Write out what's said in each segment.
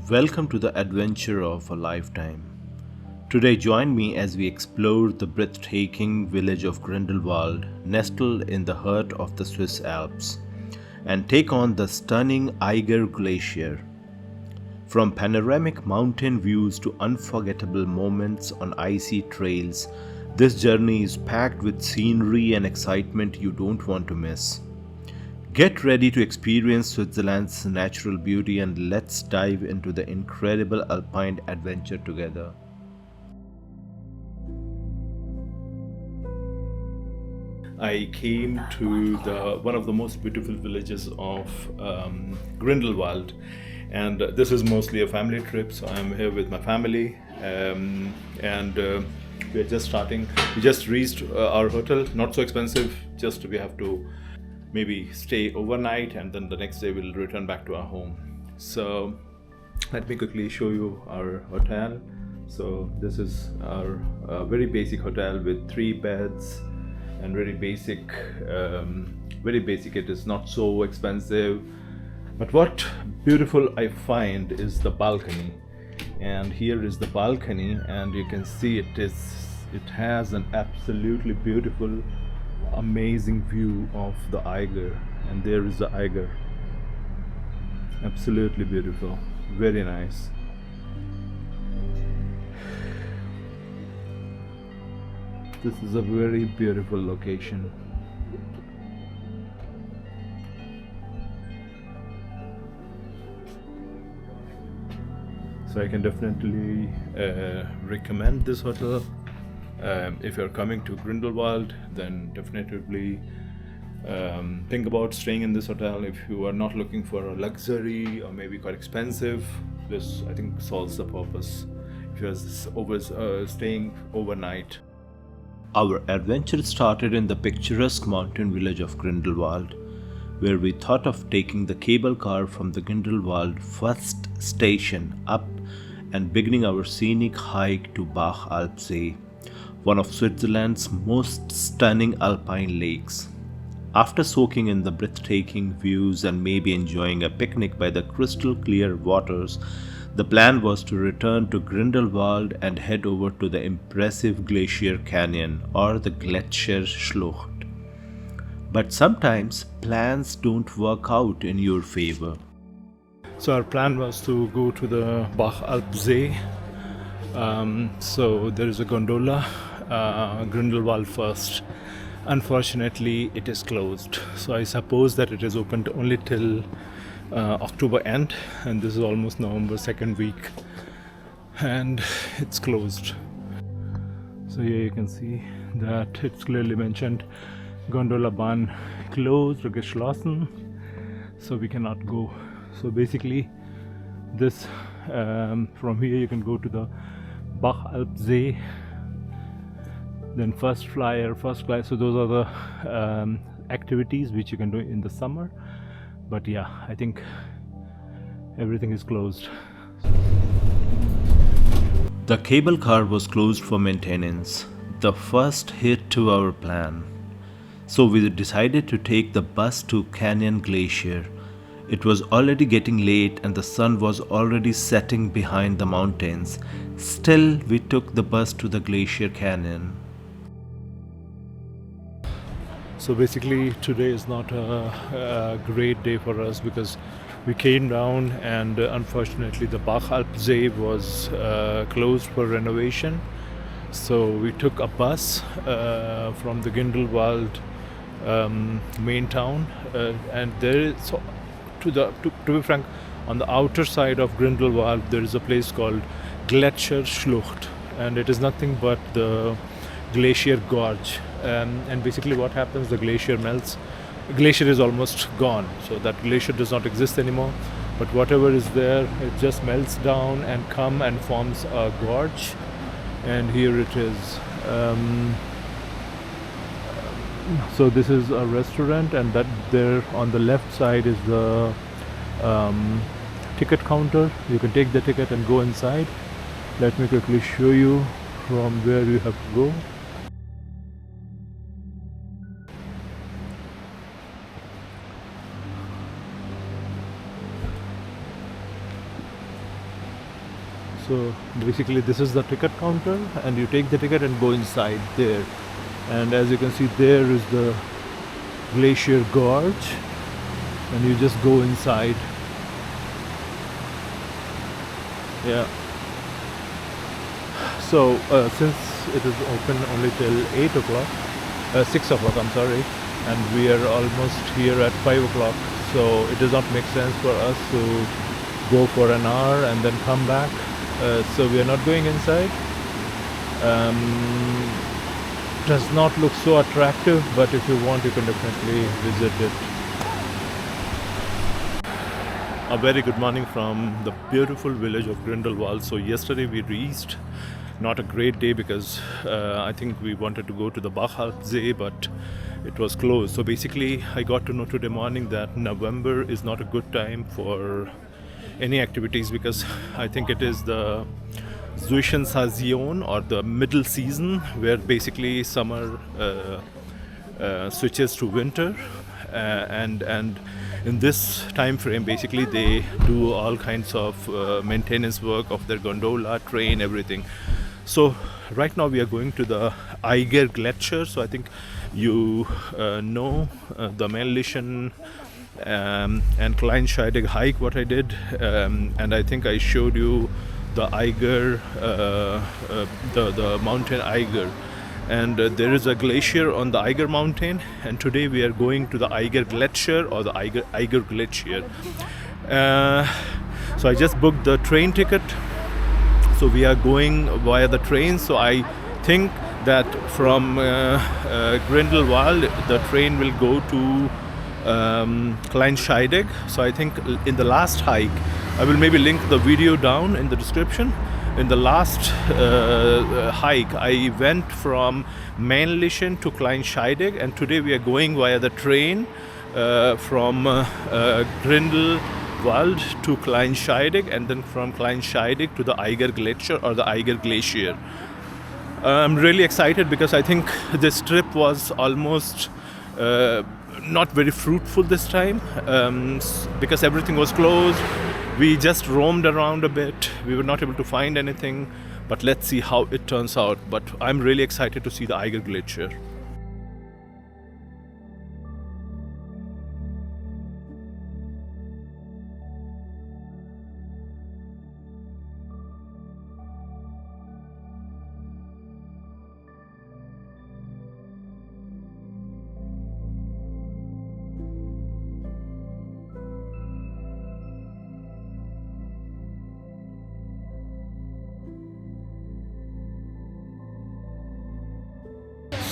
Welcome to the adventure of a lifetime. Today, join me as we explore the breathtaking village of Grindelwald, nestled in the heart of the Swiss Alps, and take on the stunning Eiger Glacier. From panoramic mountain views to unforgettable moments on icy trails, this journey is packed with scenery and excitement you don't want to miss. Get ready to experience Switzerland's natural beauty and let's dive into the incredible Alpine adventure together. I came to one of the most beautiful villages of Grindelwald, and this is mostly a family trip. So I'm here with my family, and we're just starting. We just reached our hotel. Not so expensive. Just we have to maybe stay overnight, and then the next day we'll return back to our home. So let me quickly show you our hotel. So this is our very basic hotel with 3 beds and very basic. It is not so expensive, but what beautiful I find is the balcony. And here is the balcony, and you can see it has an absolutely beautiful, amazing view of the Eiger, and there is the Eiger. Absolutely beautiful, very nice. This is a very beautiful location. So I can definitely recommend this hotel. If you're coming to Grindelwald, then definitely think about staying in this hotel. If you are not looking for a luxury or maybe quite expensive, this I think solves the purpose if you're staying overnight. Our adventure started in the picturesque mountain village of Grindelwald, where we thought of taking the cable car from the Grindelwald first station up and beginning our scenic hike to Bach Alpsee, one of Switzerland's most stunning alpine lakes. After soaking in the breathtaking views and maybe enjoying a picnic by the crystal clear waters, the plan was to return to Grindelwald and head over to the impressive Glacier Canyon or the Gletscher Schlucht. But sometimes plans don't work out in your favor. So our plan was to go to the Bach Alpsee. So there is a gondola, Grindelwald first. Unfortunately, it is closed. So I suppose that it is open only till October end, and this is almost November 2nd week, and it's closed. So here you can see that it's clearly mentioned Gondola Bahn closed or geschlossen, so we cannot go. So basically this from here you can go to the Bach Alpsee, then first class. So those are the activities which you can do in the summer. But yeah, I think everything is closed. The cable car was closed for maintenance, the first hit to our plan. So we decided to take the bus to Canyon Glacier. It was already getting late and the sun was already setting behind the mountains. Still, we took the bus to the Glacier Canyon. So basically today is not a great day for us because we came down and unfortunately the Bach Alpsee was closed for renovation. So we took a bus from the Grindelwald main town, and there is, to be frank, on the outer side of Grindelwald there is a place called Gletscher Schlucht, and it is nothing but the glacier gorge. And basically what happens, the glacier melts. The glacier is almost gone, so that glacier does not exist anymore, but whatever is there, it just melts down and forms a gorge. And here it is. So this is a restaurant, and that there on the left side is the ticket counter. You can take the ticket and go inside. Let me quickly show you from where you have to go. So basically this is the ticket counter, and you take the ticket and go inside there. And as you can see, there is the Glacier Gorge, and you just go inside. Yeah. So since it is open only till 8 o'clock, 6 o'clock, I'm sorry, and we are almost here at 5 o'clock, so it does not make sense for us to go for an hour and then come back. So we are not going inside. Does not look so attractive, but if you want, you can definitely visit it. A very good morning from the beautiful village of Grindelwald. So yesterday we reached, not a great day because I think we wanted to go to the Bachalpsee, but it was closed. So basically I got to know today morning that November is not a good time for any activities, because I think it is the Zwischensaison, or the middle season, where basically summer switches to winter, and in this time frame basically they do all kinds of maintenance work of their gondola, train, everything. So right now we are going to the Eiger Glacier. So I think you know the Männlichen and Kleinscheidegg hike what I did, and I think I showed you the Eiger, the mountain Eiger, and there is a glacier on the Eiger mountain, and today we are going to the Eiger Glacier, or the Eiger Glacier. So I just booked the train ticket, so we are going via the train. So I think that from Grindelwald the train will go to Kleinscheidegg. So I think in the last hike, I will maybe link the video down in the description. In the last hike I went from Männlichen to Kleinscheidegg, and today we are going via the train from Grindelwald to Kleinscheidegg, and then from Kleinscheidegg to the Eiger Glacier, or the Eiger Glacier. I'm really excited because I think this trip was almost not very fruitful this time, because everything was closed. We just roamed around a bit. We were not able to find anything, but let's see how it turns out. But I'm really excited to see the Eiger Glacier.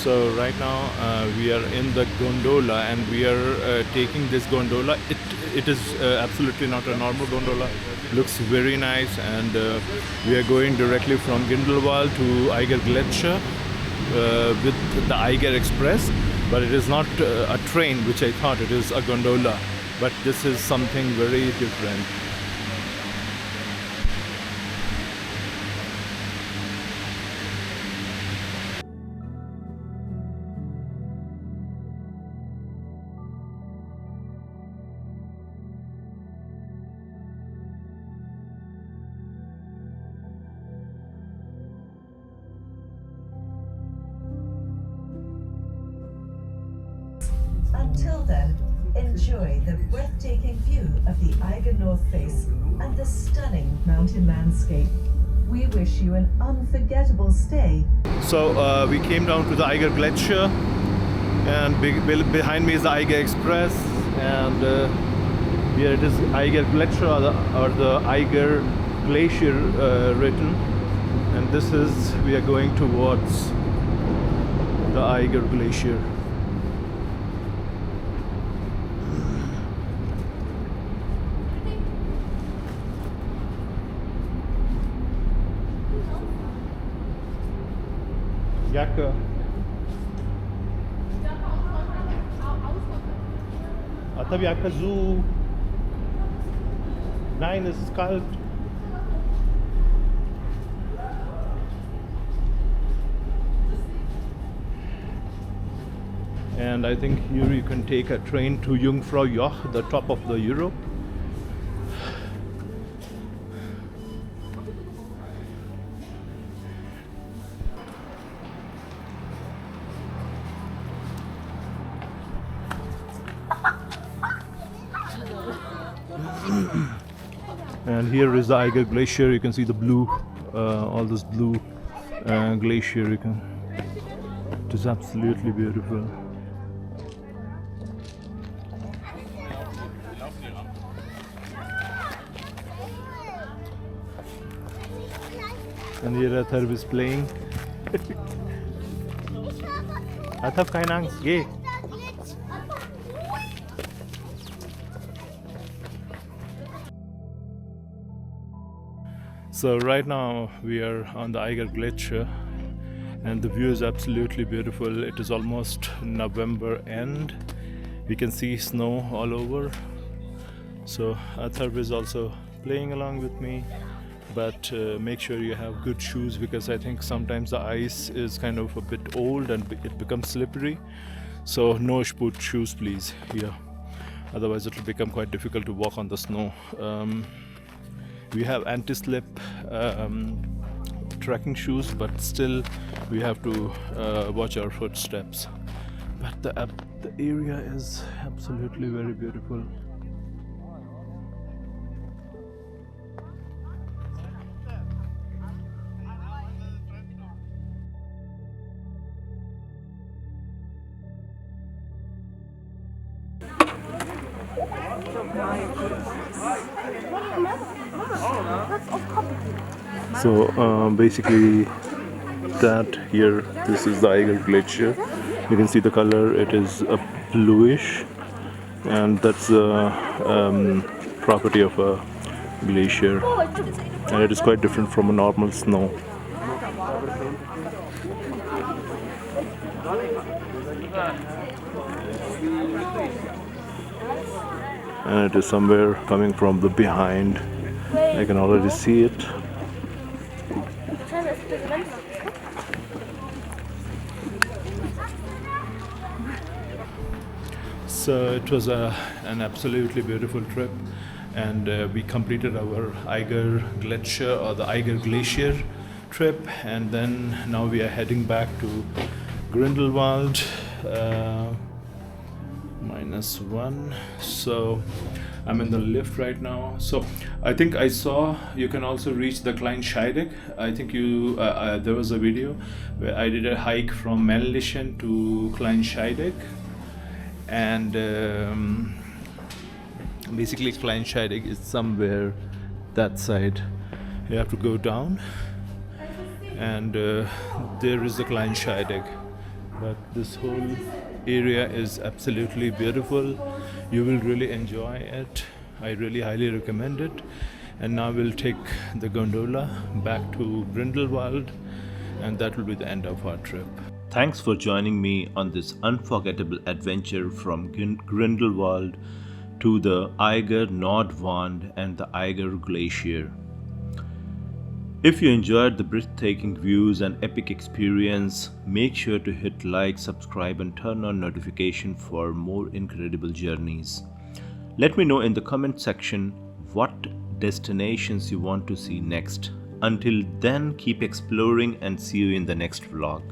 So right now we are in the gondola, and we are taking this gondola. It is absolutely not a normal gondola. Looks very nice, and we are going directly from Grindelwald to Eiger Glacier with the Eiger Express. But it is not a train, which I thought. It is a gondola, but this is something very different. Until then, enjoy the breathtaking view of the Eiger North Face and the stunning mountain landscape. We wish you an unforgettable stay. So we came down to the Eiger Glacier, and behind me is the Eiger Express, and here it is Eiger Glacier, or the Eiger Glacier written, and this is, we are going towards the Eiger Glacier. Jacke. Tabii Jacke zu. Nein, es ist kalt. And I think here you can take a train to Jungfrau, the top of the Europe. And here is the Eiger Glacier. You can see the blue, all this blue glacier. It is absolutely beautiful. And here Athar is playing. Athar, keine Angst, geh. So right now we are on the Eiger Glacier and the view is absolutely beautiful. It is almost November end. We can see snow all over. So Athar is also playing along with me. But make sure you have good shoes, because I think sometimes the ice is kind of a bit old and it becomes slippery. So no boot shoes please here, otherwise it will become quite difficult to walk on the snow. We have anti-slip trekking shoes, but still we have to watch our footsteps. But the area is absolutely very beautiful. So basically that here, this is the Eiger Glacier. You can see the color, it is a bluish, and that's the property of a glacier, and it is quite different from a normal snow. And it is somewhere coming from the behind. I can already see it. So it was an absolutely beautiful trip, and we completed our Eiger Glacier or the Eiger Glacier trip, and then now we are heading back to Grindelwald. -1. So I'm in the lift right now. So I think I saw you can also reach the Klein Scheidegg. I think you there was a video where I did a hike from Mönch to Klein Scheidegg, and basically Klein Scheidegg is somewhere that side. You have to go down, and there is the Klein Scheidegg. But this whole area is absolutely beautiful. You will really enjoy it. I really highly recommend it. And now we'll take the gondola back to Grindelwald, and that will be the end of our trip. Thanks for joining me on this unforgettable adventure from Grindelwald to the EigerNordWand and the Eiger Glacier. If you enjoyed the breathtaking views and epic experience, make sure to hit like, subscribe and turn on notification for more incredible journeys. Let me know in the comment section what destinations you want to see next. Until then, keep exploring and see you in the next vlog.